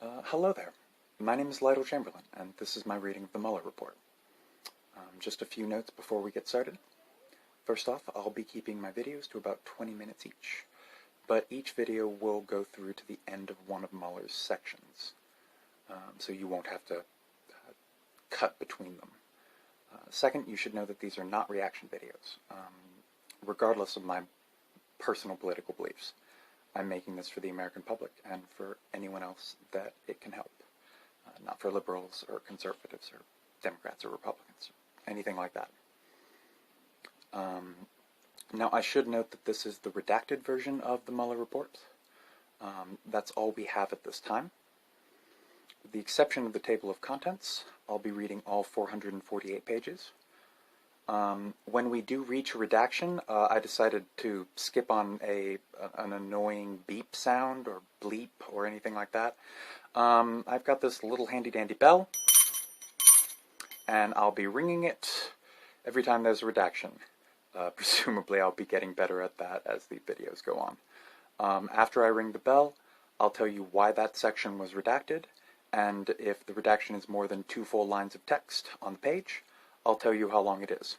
Hello there. My name is Lytle Chamberlain, and this is my reading of the Mueller report. Just a few notes before we get started. First off, I'll be keeping my videos to about 20 minutes each, but each video will go through to the end of one of Mueller's sections, so you won't have to cut between them. Second, you should know that these are not reaction videos, regardless of my personal political beliefs. I'm making this for the American public and for anyone else that it can help, not for liberals or conservatives or Democrats or Republicans, anything like that. Now, I should note that this is the redacted version of the Mueller report. That's all we have at this time. With the exception of the table of contents, I'll be reading all 448 pages. When we do reach a redaction, I decided to skip on an annoying beep sound or bleep or anything like that. I've got this little handy-dandy bell, and I'll be ringing it every time there's a redaction. Presumably I'll be getting better at that as the videos go on. After I ring the bell, I'll tell you why that section was redacted, and if the redaction is more than 2 full lines of text on the page, I'll tell you how long it is.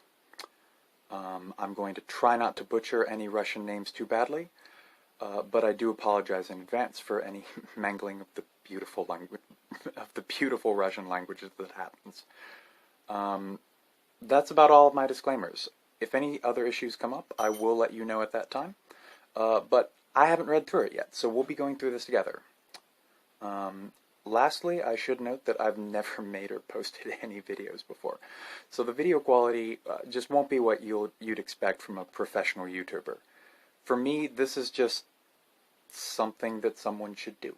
I'm going to try not to butcher any Russian names too badly, but I do apologize in advance for any mangling of the beautiful language, of the beautiful Russian languages that happens. That's about all of my disclaimers. If any other issues come up, I will let you know at that time, but I haven't read through it yet, so we'll be going through this together. Lastly, I should note that I've never made or posted any videos before, so the video quality just won't be what you'd expect from a professional YouTuber. For me, this is just something that someone should do.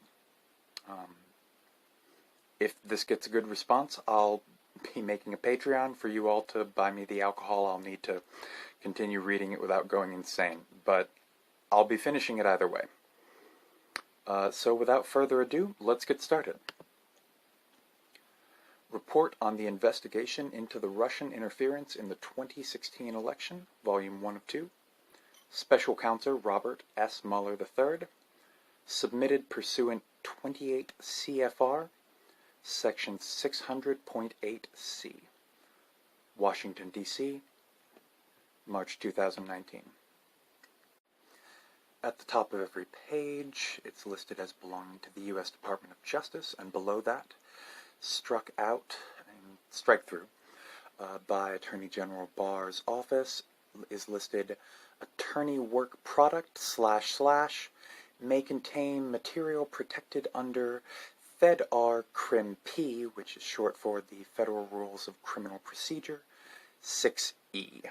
If this gets a good response, I'll be making a Patreon for you all to buy me the alcohol I'll need to continue reading it without going insane, but I'll be finishing it either way. So without further ado, let's get started. Report on the investigation into the Russian interference in the 2016 election, Volume 1 of 2. Special Counsel Robert S. Mueller III. Submitted pursuant 28 CFR, Section 600.8C. Washington, D.C., March 2019. At the top of every page, it's listed as belonging to the U.S. Department of Justice, and below that, struck out and strike through by Attorney General Barr's office, is listed attorney work product / may contain material protected under FedR Crim P, which is short for the Federal Rules of Criminal Procedure, 6E.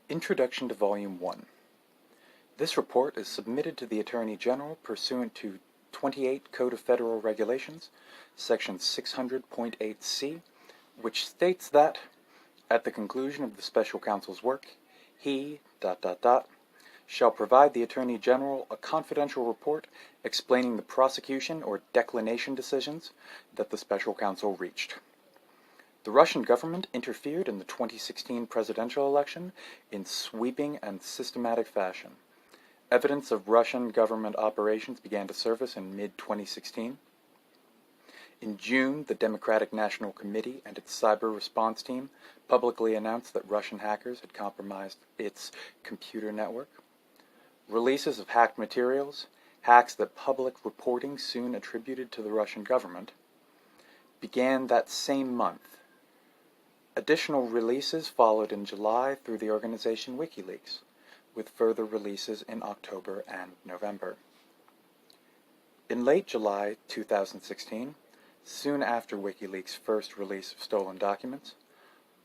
Introduction to Volume 1. This report is submitted to the Attorney General pursuant to 28 Code of Federal Regulations, Section 600.8C, which states that, at the conclusion of the Special Counsel's work, he, shall provide the Attorney General a confidential report explaining the prosecution or declination decisions that the Special Counsel reached. The Russian government interfered in the 2016 presidential election in sweeping and systematic fashion. Evidence of Russian government operations began to surface in mid-2016. In June, the Democratic National Committee and its cyber response team publicly announced that Russian hackers had compromised its computer network. Releases of hacked materials, hacks that public reporting soon attributed to the Russian government, began that same month. Additional releases followed in July through the organization WikiLeaks, with further releases in October and November. In late July 2016, soon after WikiLeaks' first release of stolen documents,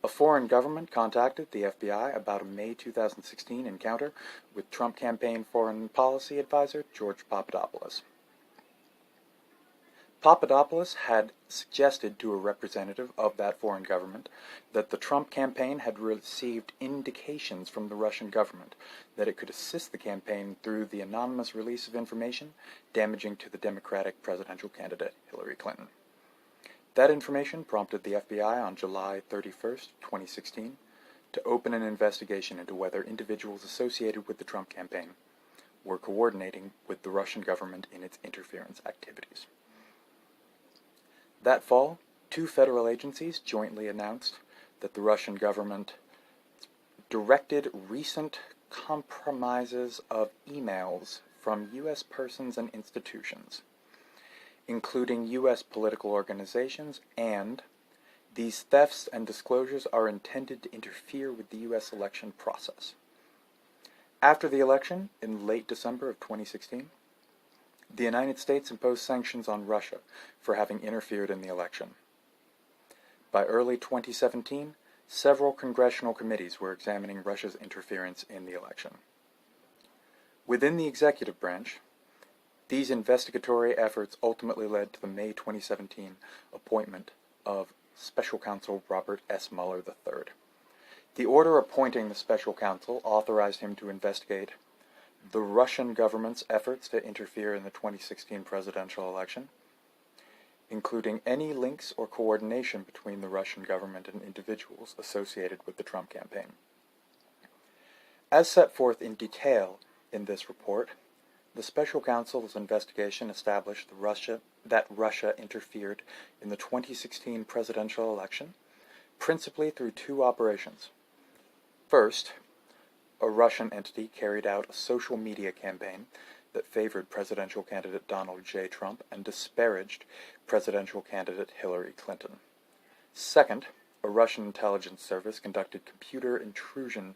a foreign government contacted the FBI about a May 2016 encounter with Trump campaign foreign policy advisor George Papadopoulos. Papadopoulos had suggested to a representative of that foreign government that the Trump campaign had received indications from the Russian government that it could assist the campaign through the anonymous release of information damaging to the Democratic presidential candidate Hillary Clinton. That information prompted the FBI on July 31st, 2016, to open an investigation into whether individuals associated with the Trump campaign were coordinating with the Russian government in its interference activities. That fall, 2 federal agencies jointly announced that the Russian government directed recent compromises of emails from U.S. persons and institutions, including U.S. political organizations, and these thefts and disclosures are intended to interfere with the U.S. election process. After the election, in late December of 2016, the United States imposed sanctions on Russia for having interfered in the election. By early 2017, several congressional committees were examining Russia's interference in the election. Within the executive branch, these investigatory efforts ultimately led to the May 2017 appointment of Special Counsel Robert S. Mueller III. The order appointing the Special Counsel authorized him to investigate the Russian government's efforts to interfere in the 2016 presidential election, including any links or coordination between the Russian government and individuals associated with the Trump campaign. As set forth in detail in this report, the Special Counsel's investigation established that Russia interfered in the 2016 presidential election, principally through 2 operations. First, a Russian entity carried out a social media campaign that favored presidential candidate Donald J. Trump and disparaged presidential candidate Hillary Clinton. Second, a Russian intelligence service conducted computer intrusion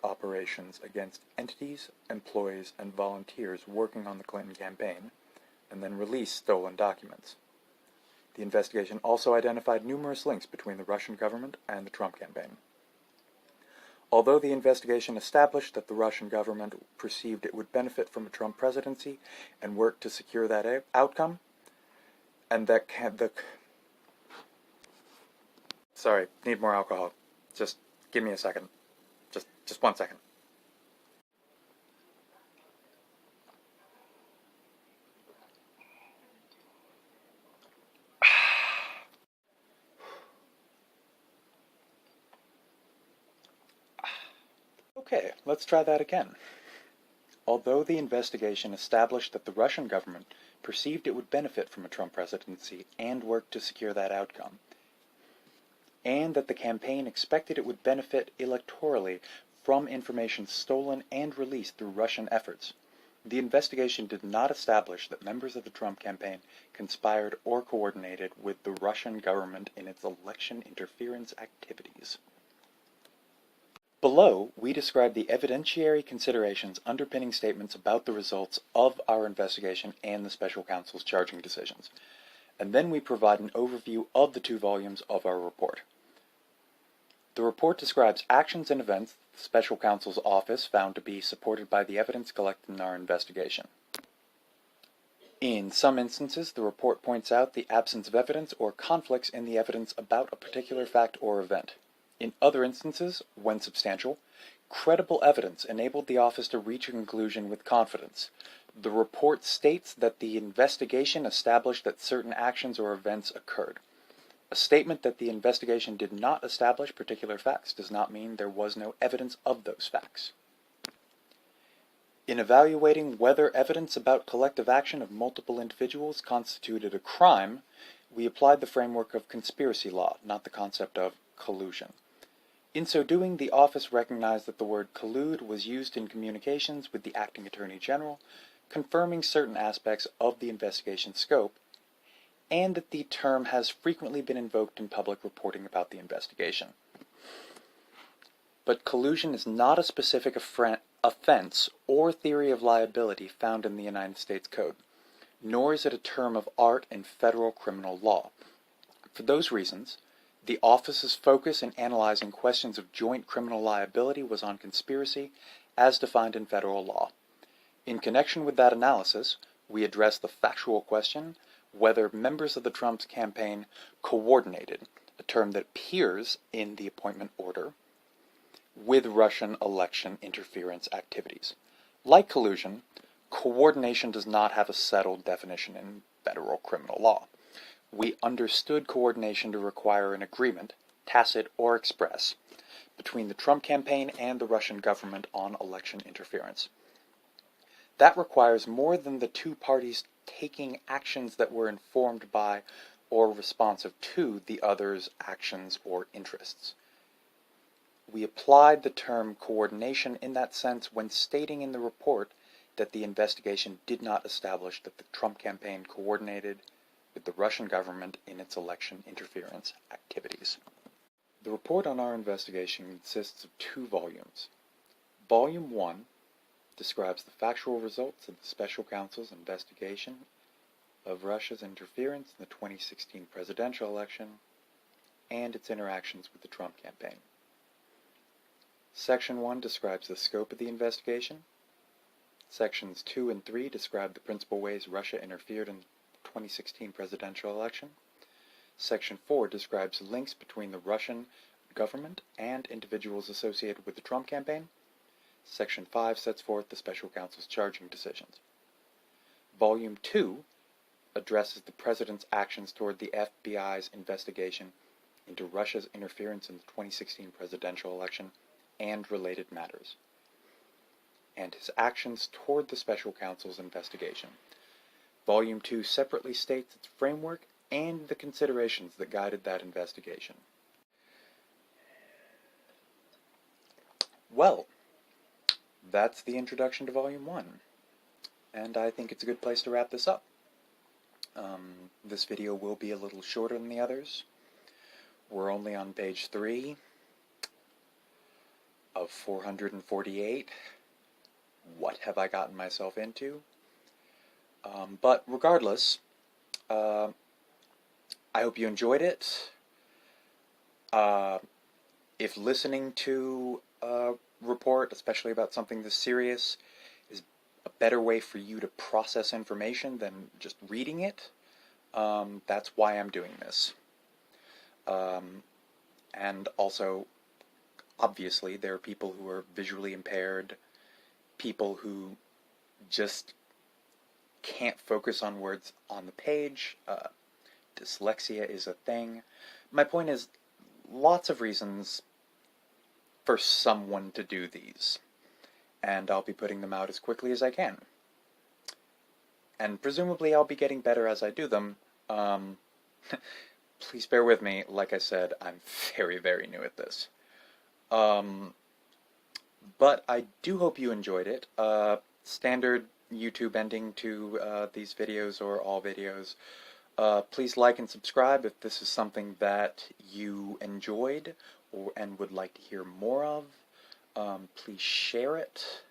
operations against entities, employees, and volunteers working on the Clinton campaign, and then released stolen documents. The investigation also identified numerous links between the Russian government and the Trump campaign. Although the investigation established that the Russian government perceived it would benefit from a Trump presidency and worked to secure that outcome, and that Sorry, need more alcohol. Just give me a second. Just 1 second. Okay, let's try that again. Although the investigation established that the Russian government perceived it would benefit from a Trump presidency and worked to secure that outcome, and that the campaign expected it would benefit electorally from information stolen and released through Russian efforts, the investigation did not establish that members of the Trump campaign conspired or coordinated with the Russian government in its election interference activities. Below, we describe the evidentiary considerations underpinning statements about the results of our investigation and the Special Counsel's charging decisions, and then we provide an overview of the 2 volumes of our report. The report describes actions and events the Special Counsel's office found to be supported by the evidence collected in our investigation. In some instances, the report points out the absence of evidence or conflicts in the evidence about a particular fact or event. In other instances, when substantial, credible evidence enabled the office to reach a conclusion with confidence. The report states that the investigation established that certain actions or events occurred. A statement that the investigation did not establish particular facts does not mean there was no evidence of those facts. In evaluating whether evidence about collective action of multiple individuals constituted a crime, we applied the framework of conspiracy law, not the concept of collusion. In so doing, the office recognized that the word collude was used in communications with the acting Attorney General, confirming certain aspects of the investigation scope, and that the term has frequently been invoked in public reporting about the investigation. But collusion is not a specific offense or theory of liability found in the United States Code, nor is it a term of art in federal criminal law. For those reasons, the office's focus in analyzing questions of joint criminal liability was on conspiracy, as defined in federal law. In connection with that analysis, we addressed the factual question whether members of the Trump's campaign coordinated, a term that appears in the appointment order, with Russian election interference activities. Like collusion, coordination does not have a settled definition in federal criminal law. We understood coordination to require an agreement, tacit or express, between the Trump campaign and the Russian government on election interference. That requires more than the two parties taking actions that were informed by or responsive to the other's actions or interests. We applied the term coordination in that sense when stating in the report that the investigation did not establish that the Trump campaign coordinated with the Russian government in its election interference activities. The report on our investigation consists of 2 volumes. Volume 1 describes the factual results of the Special Counsel's investigation of Russia's interference in the 2016 presidential election and its interactions with the Trump campaign. Section 1 describes the scope of the investigation. Sections 2 and 3 describe the principal ways Russia interfered in the 2016 presidential election. Section 4 describes links between the Russian government and individuals associated with the Trump campaign. Section 5 sets forth the Special Counsel's charging decisions. Volume 2 addresses the President's actions toward the FBI's investigation into Russia's interference in the 2016 presidential election and related matters, and his actions toward the Special Counsel's investigation. Volume 2 separately states its framework and the considerations that guided that investigation. Well, that's the introduction to Volume 1, and I think it's a good place to wrap this up. This video will be a little shorter than the others. We're only on page 3 of 448. What have I gotten myself into? But regardless, I hope you enjoyed it. If listening to a report, especially about something this serious, is a better way for you to process information than just reading it, that's why I'm doing this. And also, obviously, there are people who are visually impaired, people who just can't focus on words on the page. Dyslexia is a thing. My point is, lots of reasons for someone to do these, and I'll be putting them out as quickly as I can. And presumably I'll be getting better as I do them. Please bear with me. Like I said, I'm very, very new at this. But I do hope you enjoyed it. Standard YouTube ending to these videos, or all videos. Please like and subscribe if this is something that you enjoyed and would like to hear more of. Please share it.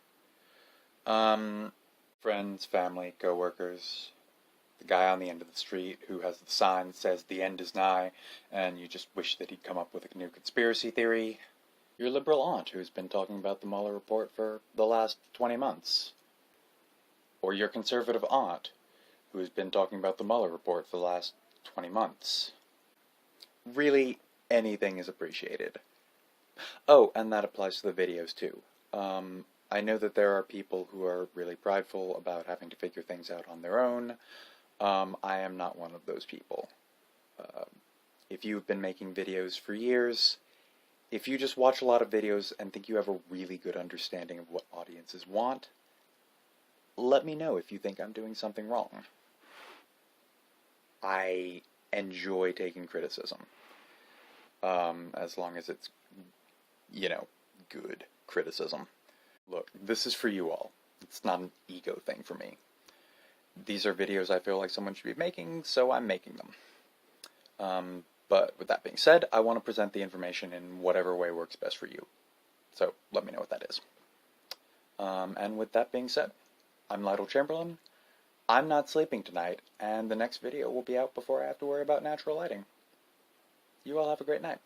Friends, family, coworkers, the guy on the end of the street who has the sign that says "the end is nigh," and you just wish that he'd come up with a new conspiracy theory. Your liberal aunt who's been talking about the Mueller report for the last 20 months. Or your conservative aunt who has been talking about the Mueller report for the last 20 months. Really, anything is appreciated. Oh, and that applies to the videos too. I know that there are people who are really prideful about having to figure things out on their own. I am not one of those people. If you've been making videos for years, if you just watch a lot of videos and think you have a really good understanding of what audiences want, let me know if you think I'm doing something wrong. I enjoy taking criticism. As long as it's, good criticism. Look, this is for you all. It's not an ego thing for me. These are videos I feel like someone should be making, so I'm making them. But with that being said, I want to present the information in whatever way works best for you. So let me know what that is. And with that being said, I'm Lytle Chamberlain. I'm not sleeping tonight, and the next video will be out before I have to worry about natural lighting. You all have a great night.